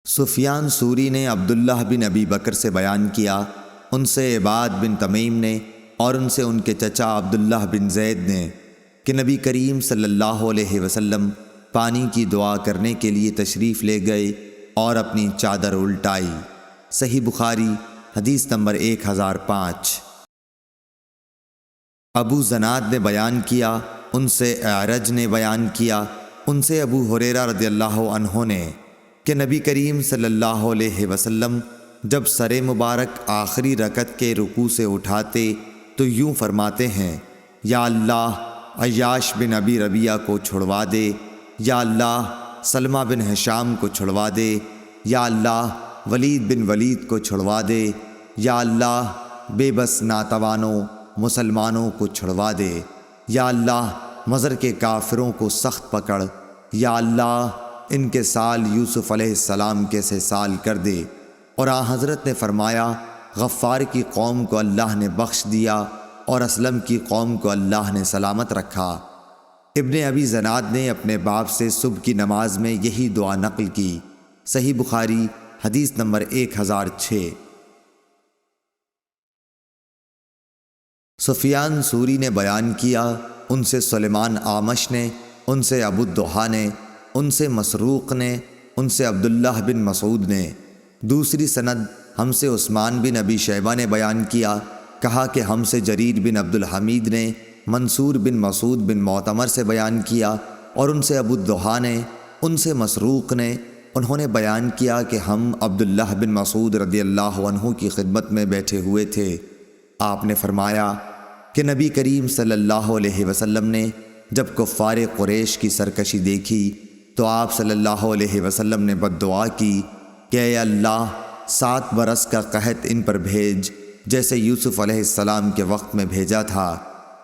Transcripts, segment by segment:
سفیان ثوری نے عبداللہ بن ابی بکر سے بیان کیا، ان سے عباد بن تمیم نے اور ان سے ان کے چچا عبداللہ بن زید نے کہ نبی کریم صلی اللہ علیہ وسلم پانی کی دعا کرنے کے لیے تشریف لے گئے اور اپنی چادر الٹائی۔ صحیح بخاری حدیث نمبر 1005۔ ابو زناد نے بیان کیا، ان سے اعرج نے بیان کیا، ان سے ابو ہریرہ رضی اللہ عنہ نے کہ نبی کریم صلی اللہ علیہ وسلم جب سر مبارک آخری رکعت کے رکوع سے اٹھاتے تو یوں فرماتے ہیں، یا اللہ عیاش بن ابی ربیعہ کو چھڑوا دے، یا اللہ سلمہ بن ہشام کو چھڑوا دے، یا اللہ ولید بن ولید کو چھڑوا دے، یا اللہ بے بس ناتوانوں مسلمانوں کو چھڑوا دے، یا اللہ مضر کے کافروں کو سخت پکڑ، یا اللہ ان کے سال یوسف علیہ السلام کے سے سال کر دے۔ اور حضرت نے فرمایا، غفار کی قوم کو اللہ نے بخش دیا اور اسلم کی قوم کو اللہ نے سلامت رکھا۔ ابن ابی زناد نے اپنے باپ سے صبح کی نماز میں یہی دعا نقل کی۔ صحیح بخاری حدیث نمبر 1006۔ سفیان ثوری نے بیان کیا، ان سے سلیمان اعمش نے، ان سے ابو الضحیٰ نے، ان سے مسروق نے، ان سے عبداللہ بن مسعود نے۔ دوسری سند ہم سے عثمان بن ابی شیبہ نے بیان کیا، کہا کہ ہم سے جریر بن عبد الحمید نے منصور بن مسعود بن معتمر سے بیان کیا، اور ان سے ابو الضحیٰ نے، ان سے مسروق نے، انہوں نے بیان کیا کہ ہم عبداللہ بن مسعود رضی اللہ عنہ کی خدمت میں بیٹھے ہوئے تھے۔ آپ نے فرمایا کہ نبی کریم صلی اللہ علیہ وسلم نے جب کفار قریش کی سرکشی دیکھی تو آپ صلی اللہ علیہ وسلم نے بد دعا کی کہ اے اللہ 7 برس کا قحط ان پر بھیج جیسے یوسف علیہ السلام کے وقت میں بھیجا تھا۔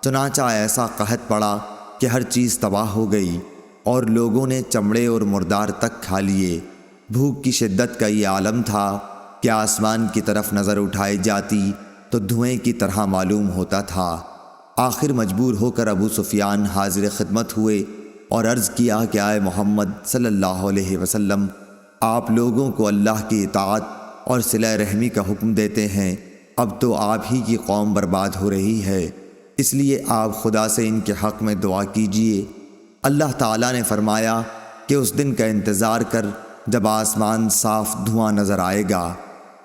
چنانچہ ایسا قحط پڑا کہ ہر چیز تباہ ہو گئی اور لوگوں نے چمڑے اور مردار تک کھا لیے۔ بھوک کی شدت کا یہ عالم تھا کہ آسمان کی طرف نظر اٹھائی جاتی تو دھوئیں کی طرح معلوم ہوتا تھا۔ آخر مجبور ہو کر ابو سفیان حاضر خدمت ہوئے اور عرض کیا کہ آئے محمد صلی اللہ علیہ وسلم، آپ لوگوں کو اللہ کی اطاعت اور صلہ رحمی کا حکم دیتے ہیں، اب تو آپ ہی کی قوم برباد ہو رہی ہے، اس لیے آپ خدا سے ان کے حق میں دعا کیجئے۔ اللہ تعالیٰ نے فرمایا کہ اس دن کا انتظار کر جب آسمان صاف دھواں نظر آئے گا۔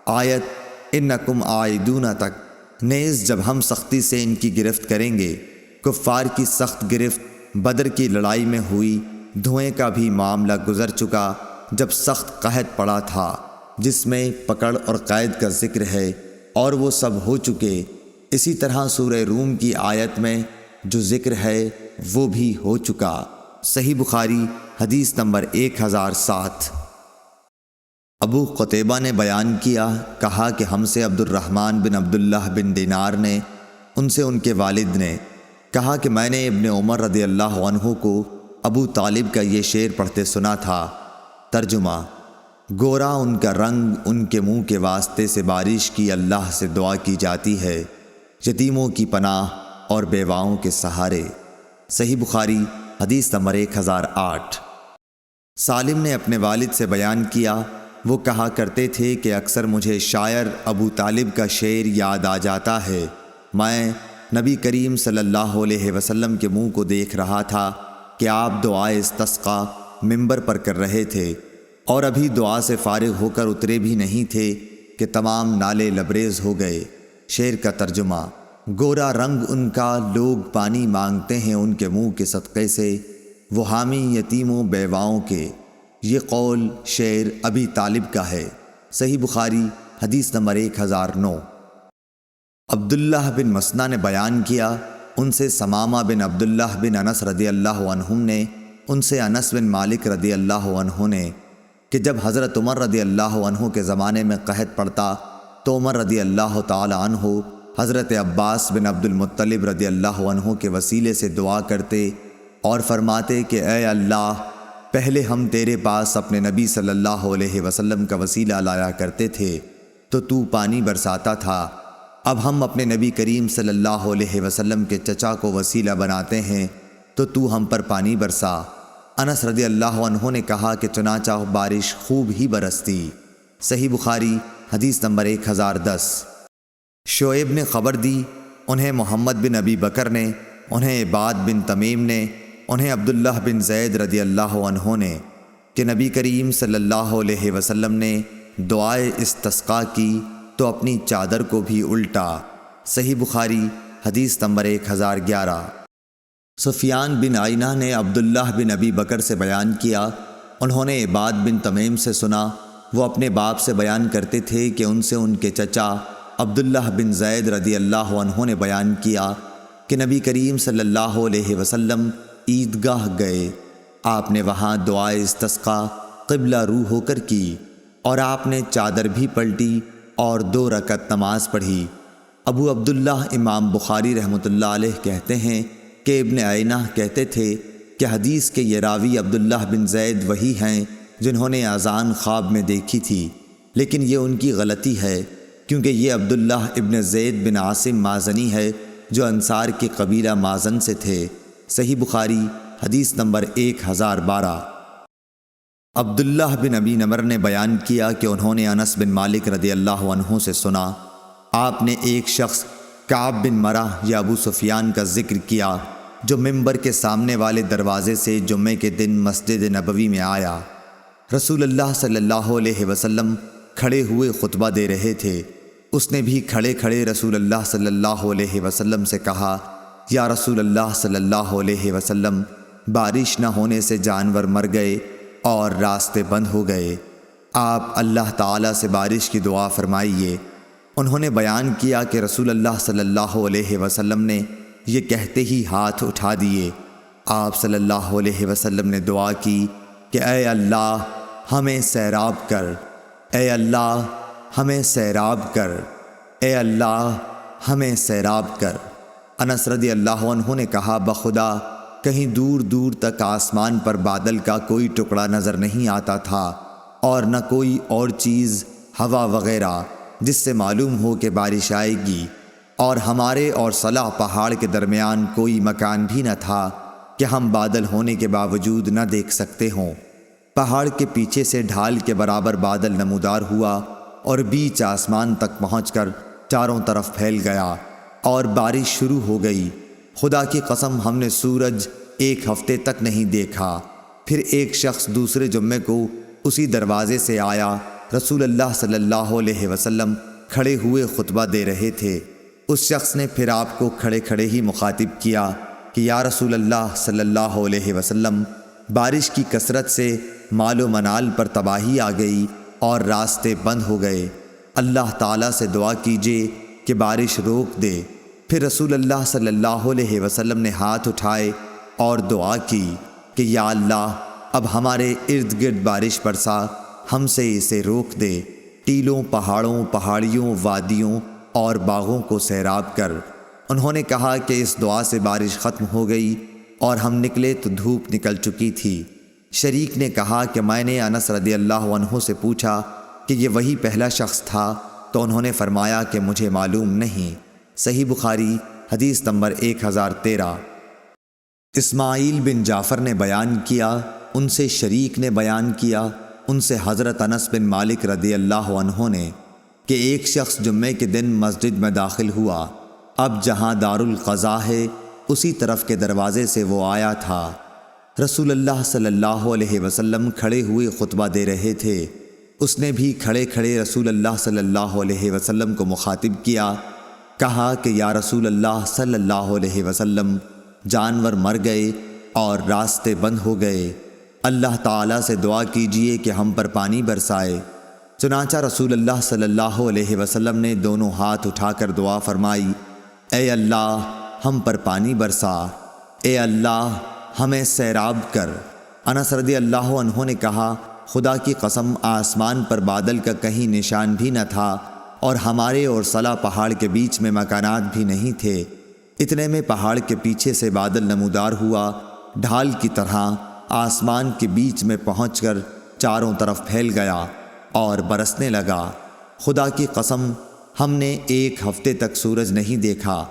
آیت انکم عائدون تک، نیز جب ہم سختی سے ان کی گرفت کریں گے۔ کفار کی سخت گرفت بدر کی لڑائی میں ہوئی، دھوئیں کا بھی معاملہ گزر چکا جب سخت قحط پڑا تھا، جس میں پکڑ اور قید کا ذکر ہے، اور وہ سب ہو چکے۔ اسی طرح سورہ روم کی آیت میں جو ذکر ہے وہ بھی ہو چکا۔ صحیح بخاری حدیث نمبر 1007۔ ابو قتیبہ نے بیان کیا، کہا کہ ہم سے عبد الرحمن بن عبداللہ بن دینار نے، ان سے ان کے والد نے کہا کہ میں نے ابن عمر رضی اللہ عنہ کو ابو طالب کا یہ شعر پڑھتے سنا تھا۔ ترجمہ: گورا ان کا رنگ، ان کے منہ کے واسطے سے بارش کی اللہ سے دعا کی جاتی ہے، یتیموں کی پناہ اور بیواؤں کے سہارے۔ صحیح بخاری حدیث نمبر 1008۔ سالم نے اپنے والد سے بیان کیا، وہ کہا کرتے تھے کہ اکثر مجھے شاعر ابو طالب کا شعر یاد آ جاتا ہے۔ میں نبی کریم صلی اللہ علیہ وسلم کے منہ کو دیکھ رہا تھا کہ آپ دعائے استسقاء منبر پر کر رہے تھے، اور ابھی دعا سے فارغ ہو کر اترے بھی نہیں تھے کہ تمام نالے لبریز ہو گئے۔ شعر کا ترجمہ: گورا رنگ ان کا، لوگ پانی مانگتے ہیں ان کے منہ کے صدقے سے، وہ حامی یتیموں بیواؤں کے۔ یہ قول شعر ابی طالب کا ہے۔ صحیح بخاری حدیث نمبر 1009۔ عبداللہ بن مسنہ نے بیان کیا، ان سے ثمامہ بن عبداللہ بن انس رضی اللہ عنہم نے، ان سے انس بن مالک رضی اللہ عنہ نے کہ جب حضرت عمر رضی اللہ عنہ کے زمانے میں قحط پڑتا تو عمر رضی اللہ تعالی عنہ حضرت عباس بن عبد المطلب رضی اللہ عنہ کے وسیلے سے دعا کرتے اور فرماتے کہ اے اللہ، پہلے ہم تیرے پاس اپنے نبی صلی اللہ علیہ وسلم کا وسیلہ لایا کرتے تھے تو پانی برساتا تھا، اب ہم اپنے نبی کریم صلی اللہ علیہ وسلم کے چچا کو وسیلہ بناتے ہیں تو ہم پر پانی برسا۔ انس رضی اللہ عنہ نے کہا کہ چنانچہ بارش خوب ہی برستی۔ صحیح بخاری حدیث نمبر 1010۔ شعیب نے خبر دی، انہیں محمد بن ابی بکر نے، انہیں عباد بن تمیم نے، انہیں عبداللہ بن زید رضی اللہ عنہ نے کہ نبی کریم صلی اللہ علیہ وسلم نے دعائے استسقاء کی تو اپنی چادر کو بھی الٹا۔ صحیح بخاری حدیث نمبر 1011۔ سفیان بن عینہ نے عبداللہ بن ابی بکر سے بیان کیا، انہوں نے عباد بن تمیم سے سنا، وہ اپنے باپ سے بیان کرتے تھے کہ ان سے ان کے چچا عبداللہ بن زید رضی اللہ عنہ نے بیان کیا کہ نبی کریم صلی اللہ علیہ وسلم عیدگاہ گئے، آپ نے وہاں دعائے استسقاء قبلہ رو ہو کر کی اور آپ نے چادر بھی پلٹی اور 2 رکعت نماز پڑھی۔ ابو عبداللہ امام بخاری رحمۃ اللہ علیہ کہتے ہیں کہ ابن عینہ کہتے تھے کہ حدیث کے یہ راوی عبداللہ بن زید وہی ہیں جنہوں نے اذان خواب میں دیکھی تھی، لیکن یہ ان کی غلطی ہے کیونکہ یہ عبداللہ ابن زید بن عاصم مازنی ہے جو انصار کے قبیلہ مازن سے تھے۔ صحیح بخاری حدیث نمبر 1012۔ عبداللہ بن ابی نمر نے بیان کیا کہ انہوں نے انس بن مالک رضی اللہ عنہ سے سنا، آپ نے ایک شخص کعب بن مرہ یا ابو سفیان کا ذکر کیا جو ممبر کے سامنے والے دروازے سے جمعے کے دن مسجد نبوی میں آیا۔ رسول اللہ صلی اللہ علیہ وسلم کھڑے ہوئے خطبہ دے رہے تھے، اس نے بھی کھڑے کھڑے رسول اللہ صلی اللہ علیہ وسلم سے کہا، یا رسول اللہ صلی اللہ علیہ وسلم، بارش نہ ہونے سے جانور مر گئے اور راستے بند ہو گئے، آپ اللہ تعالیٰ سے بارش کی دعا فرمائیے۔ انہوں نے بیان کیا کہ رسول اللہ صلی اللہ علیہ وسلم نے یہ کہتے ہی ہاتھ اٹھا دیے۔ آپ صلی اللہ علیہ وسلم نے دعا کی کہ اے اللہ ہمیں سیراب کر، اے اللہ ہمیں سیراب کر، اے اللہ ہمیں سیراب کر۔ انس رضی اللہ عنہ نے کہا، بخدا کہیں دور دور تک آسمان پر بادل کا کوئی ٹکڑا نظر نہیں آتا تھا اور نہ کوئی اور چیز ہوا وغیرہ جس سے معلوم ہو کہ بارش آئے گی، اور ہمارے اور صلح پہاڑ کے درمیان کوئی مکان بھی نہ تھا کہ ہم بادل ہونے کے باوجود نہ دیکھ سکتے ہوں۔ پہاڑ کے پیچھے سے ڈھال کے برابر بادل نمودار ہوا اور بیچ آسمان تک پہنچ کر چاروں طرف پھیل گیا اور بارش شروع ہو گئی۔ خدا کی قسم ہم نے سورج 1 ہفتے تک نہیں دیکھا۔ پھر ایک شخص دوسرے جمعے کو اسی دروازے سے آیا، رسول اللہ صلی اللہ علیہ وسلم کھڑے ہوئے خطبہ دے رہے تھے۔ اس شخص نے پھر آپ کو کھڑے کھڑے ہی مخاطب کیا کہ یا رسول اللہ صلی اللہ علیہ وسلم، بارش کی کثرت سے مال و منال پر تباہی آ گئی اور راستے بند ہو گئے، اللہ تعالیٰ سے دعا کیجیے کہ بارش روک دے۔ پھر رسول اللہ صلی اللہ علیہ وسلم نے ہاتھ اٹھائے اور دعا کی کہ یا اللہ اب ہمارے ارد گرد بارش برسا، ہم سے اسے روک دے، ٹیلوں، پہاڑوں، پہاڑیوں، وادیوں اور باغوں کو سیراب کر۔ انہوں نے کہا کہ اس دعا سے بارش ختم ہو گئی اور ہم نکلے تو دھوپ نکل چکی تھی۔ شریک نے کہا کہ میں نے انس رضی اللہ عنہ سے پوچھا کہ یہ وہی پہلا شخص تھا، تو انہوں نے فرمایا کہ مجھے معلوم نہیں۔ صحیح بخاری حدیث نمبر 1013۔ اسماعیل بن جعفر نے بیان کیا، ان سے شریک نے بیان کیا، ان سے حضرت انس بن مالک رضی اللہ عنہ نے کہ ایک شخص جمعے کے دن مسجد میں داخل ہوا، اب جہاں دارالقضاء ہے اسی طرف کے دروازے سے وہ آیا تھا۔ رسول اللہ صلی اللہ علیہ وسلم کھڑے ہوئے خطبہ دے رہے تھے، اس نے بھی کھڑے کھڑے رسول اللہ صلی اللہ علیہ وسلم کو مخاطب کیا، کہا کہ یا رسول اللہ صلی اللہ علیہ وسلم، جانور مر گئے اور راستے بند ہو گئے، اللہ تعالیٰ سے دعا کیجئے کہ ہم پر پانی برسائے۔ چنانچہ رسول اللہ صلی اللہ علیہ وسلم نے دونوں ہاتھ اٹھا کر دعا فرمائی، اے اللہ ہم پر پانی برسا، اے اللہ ہمیں سیراب کر۔ انس رضی اللہ عنہ نے کہا، خدا کی قسم آسمان پر بادل کا کہیں نشان بھی نہ تھا اور ہمارے اور صلح پہاڑ کے بیچ میں مکانات بھی نہیں تھے۔ اتنے میں پہاڑ کے پیچھے سے بادل نمودار ہوا، ڈھال کی طرح آسمان کے بیچ میں پہنچ کر چاروں طرف پھیل گیا اور برسنے لگا۔ خدا کی قسم ہم نے 1 ہفتے تک سورج نہیں دیکھا۔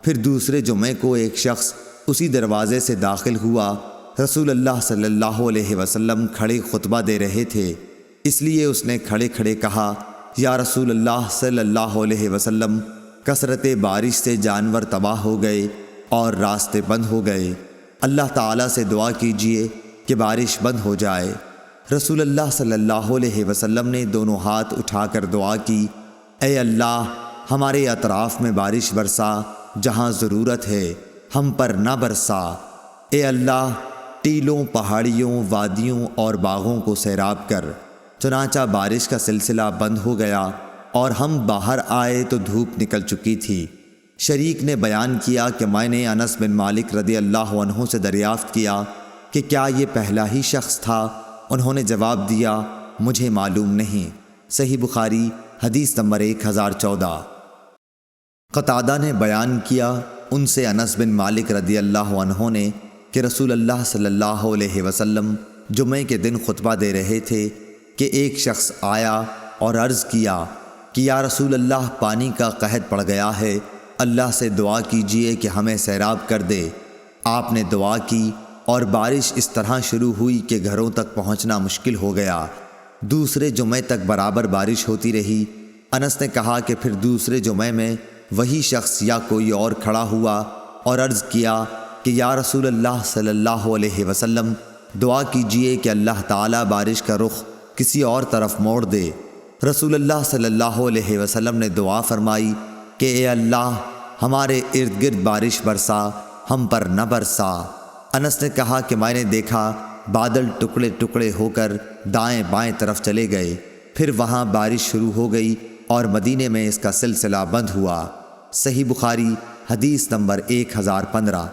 پھر دوسرے جمعے کو ایک شخص اسی دروازے سے داخل ہوا رسول اللہ صلی اللہ علیہ وسلم کھڑے خطبہ دے رہے تھے، اس لیے اس نے کھڑے کھڑے کہا، یا رسول اللہ صلی اللہ علیہ وسلم، کثرت بارش سے جانور تباہ ہو گئے اور راستے بند ہو گئے، اللہ تعالیٰ سے دعا کیجئے کہ بارش بند ہو جائے۔ رسول اللہ صلی اللہ علیہ وسلم نے دونوں ہاتھ اٹھا کر دعا کی، اے اللہ ہمارے اطراف میں بارش برسا، جہاں ضرورت ہے ہم پر نہ برسا۔ اے اللہ ٹیلوں، پہاڑیوں، وادیوں اور باغوں کو سیراب کر۔ چنانچہ بارش کا سلسلہ بند ہو گیا اور ہم باہر آئے تو دھوپ نکل چکی تھی۔ شریک نے بیان کیا کہ میں نے انس بن مالک رضی اللہ عنہ سے دریافت کیا کہ کیا یہ پہلا ہی شخص تھا؟ انہوں نے جواب دیا، مجھے معلوم نہیں۔ صحیح بخاری حدیث نمبر 1014۔ قتادہ نے بیان کیا ان سے انس بن مالک رضی اللہ عنہ نے کہ رسول اللہ صلی اللہ علیہ وسلم جمعے کے دن خطبہ دے رہے تھے کہ ایک شخص آیا اور عرض کیا کہ یا رسول اللہ پانی کا قحط پڑ گیا ہے، اللہ سے دعا کیجئے کہ ہمیں سیراب کر دے۔ آپ نے دعا کی اور بارش اس طرح شروع ہوئی کہ گھروں تک پہنچنا مشکل ہو گیا۔ دوسرے جمعے تک برابر بارش ہوتی رہی۔ انس نے کہا کہ پھر دوسرے جمعے میں وہی شخص یا کوئی اور کھڑا ہوا اور عرض کیا کہ یا رسول اللہ صلی اللہ علیہ وسلم دعا کیجئے کہ اللہ تعالیٰ بارش کا رخ کسی اور طرف موڑ دے۔ رسول اللہ صلی اللہ علیہ وسلم نے دعا فرمائی کہ اے اللہ ہمارے ارد گرد بارش برسا، ہم پر نہ برسا۔ انس نے کہا کہ میں نے دیکھا بادل ٹکڑے ٹکڑے ہو کر دائیں بائیں طرف چلے گئے، پھر وہاں بارش شروع ہو گئی اور مدینے میں اس کا سلسلہ بند ہوا۔ صحیح بخاری حدیث نمبر 1015۔